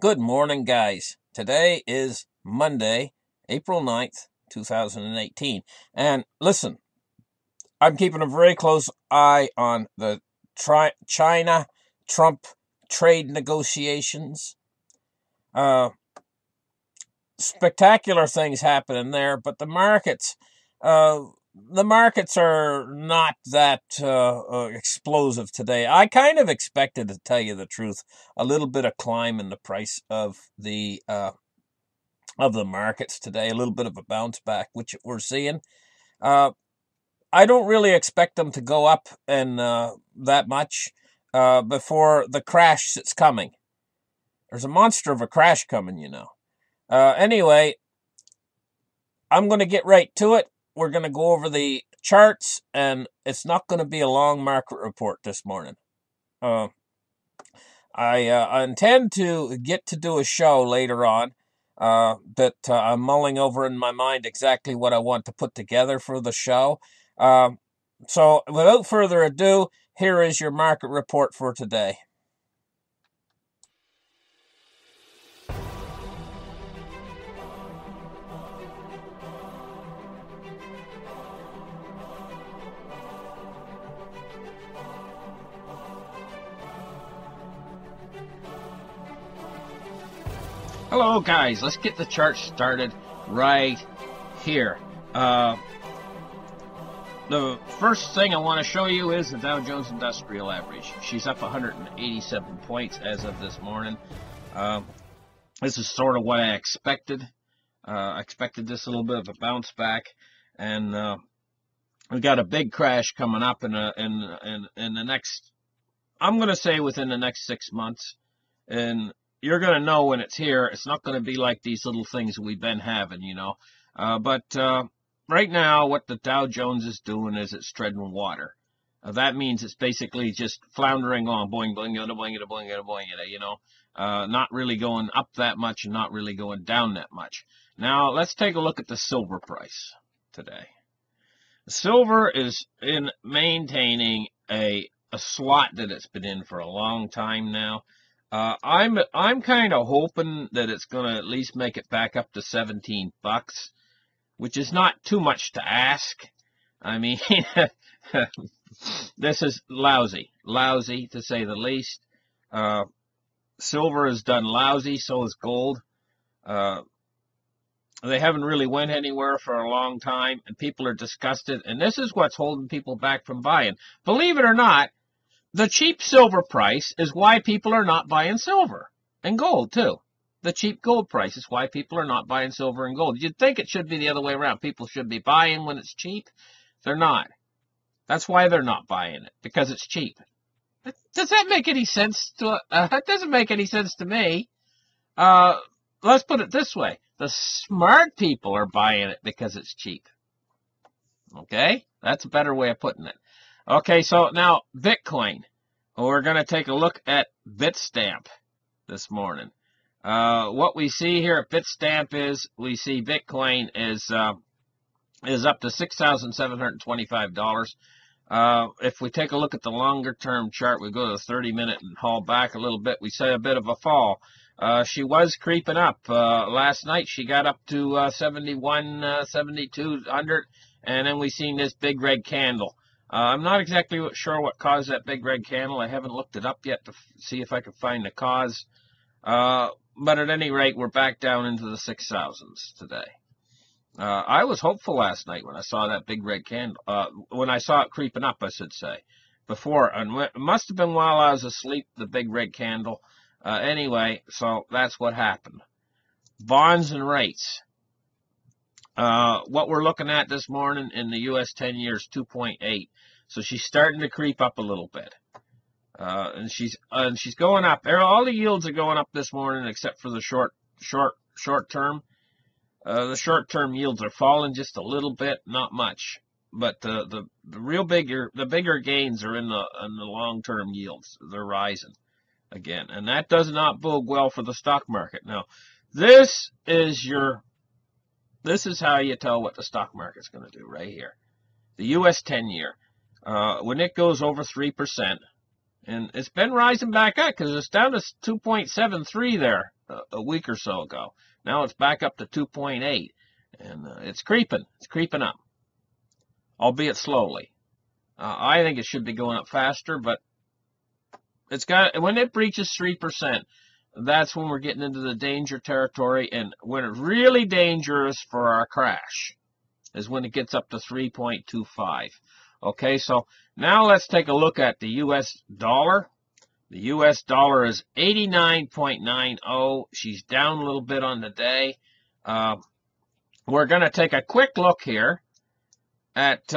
Good morning, guys. Today is Monday, April 9th, 2018. And listen, I'm keeping a very close eye on the China-Trump trade negotiations. Uh, Spectacular things happening there, but the markets are not that explosive today. I kind of expected, to tell you the truth, a little bit of climb in the price of the markets today, a little bit of a bounce back, which we're seeing. Uh, I don't really expect them to go up and that much before the crash that's coming. There's a monster of a crash coming, you know. Anyway, I'm going to get right to it. We're going to go over the charts, and it's not going to be a long market report this morning. I intend to get to do a show later on that I'm mulling over in my mind exactly what I want to put together for the show. So without further ado, here is your market report for today. Hello, guys. Let's get the chart started right here. The first thing I want to show you is the Dow Jones Industrial Average. She's up 187 points as of this morning. This is sort of what I expected. I expected this little bit of a bounce back, and we got a big crash coming up in the next, I'm going to say within the next 6 months, and you're going to know when it's here. It's not going to be like these little things we've been having, you know. But right now, what the Dow Jones is doing is it's treading water. That means it's basically just floundering on, boing, boing, boing, boing, boing, boing, you know. Not really going up that much and not really going down that much. Now, let's take a look at the silver price today. Silver is in maintaining a slot that it's been in for a long time now. I'm kind of hoping that it's going to at least make it back up to 17 bucks, which is not too much to ask. I mean, this is lousy to say the least. Silver has done lousy, so has gold. They haven't really went anywhere for a long time, and people are disgusted, and this is what's holding people back from buying. Believe it or not, the cheap silver price is why people are not buying silver and gold, too. The cheap gold price is why people are not buying silver and gold. You'd think it should be the other way around. People should be buying when it's cheap. They're not. That's why they're not buying it, because it's cheap. Does that make any sense to that doesn't make any sense to me. Let's put it this way. The smart people are buying it because it's cheap. Okay? That's a better way of putting it. Okay, so now Bitcoin. We're going to take a look at Bitstamp this morning. What we see here at Bitstamp is we see Bitcoin is up to $6,725. If we take a look at the longer term chart, we go to the 30-minute and haul back a little bit. We see a bit of a fall. She was creeping up. Last night she got up to 7,200, and then we seen this big red candle. I'm not exactly sure what caused that big red candle. I haven't looked it up yet to see if I can find the cause. But at any rate, we're back down into the 6,000s today. I was hopeful last night when I saw that big red candle. When I saw it creeping up, I should say. Before, and it must have been while I was asleep, the big red candle. Anyway, so that's what happened. Bonds and rates. What we're looking at this morning in the U.S. 10 years, 2.8. So she's starting to creep up a little bit. And she's going up. All the yields are going up this morning except for the short term. The short term yields are falling just a little bit, not much. But the bigger gains are in the long term yields. They're rising again. And that does not bode well for the stock market. Now, this is how you tell what the stock market's going to do right here. The U.S. 10-year. When it goes over 3%, and it's been rising back up because it's down to 2.73 there a week or so ago. Now it's back up to 2.8, and it's creeping. It's creeping up, albeit slowly. I think it should be going up faster, but when it breaches 3%, that's when we're getting into the danger territory, and when it's really dangerous for our crash is when it gets up to 3.25. Okay, so now let's take a look at the U.S. dollar. The U.S. dollar is 89.90. She's down a little bit on the day. We're going to take a quick look here at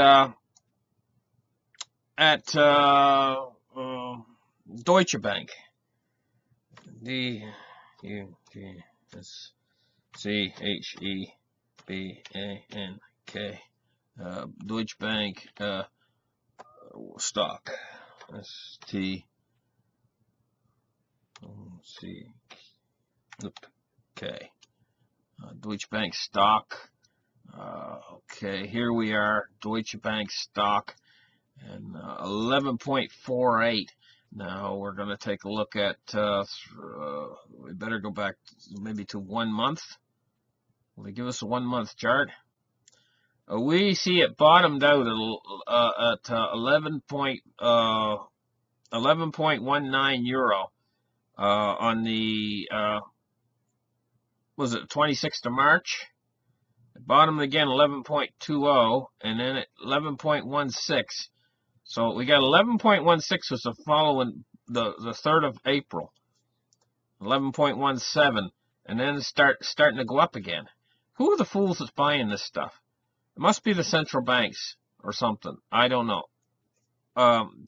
Deutsche Bank. D-U-C-H-E-B-A-N-K. Deutsche Bank stock. Okay. Deutsche Bank stock. Okay, here we are. Deutsche Bank stock, and 11.48. Now we're going to take a look at, we better go back maybe to 1 month. Will they give us a 1 month chart? We see it bottomed out at 11.19 euro on the, was it 26th of March? It bottomed again 11.20, and then at 11.16. So we got 11.16 was the following, the 3rd of April. 11.17, and then starting to go up again. Who are the fools that's buying this stuff? It must be the central banks or something. I don't know.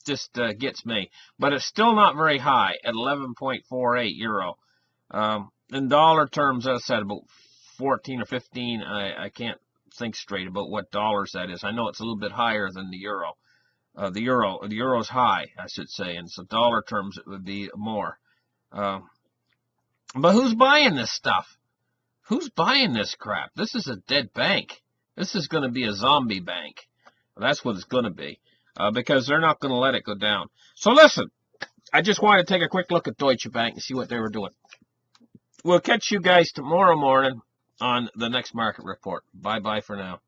Just gets me. But it's still not very high at 11.48 euro. In dollar terms, as I said, about 14 or 15. I can't think straight about what dollars that is. I know it's a little bit higher than the euro. The euro's high, I should say, and so dollar terms it would be more. But who's buying this stuff? Who's buying this crap? This is a dead bank. This is going to be a zombie bank. That's what it's going to be, because they're not going to let it go down. So listen, I just wanted to take a quick look at Deutsche Bank and see what they were doing. We'll catch you guys tomorrow morning on the next market report. Bye-bye for now.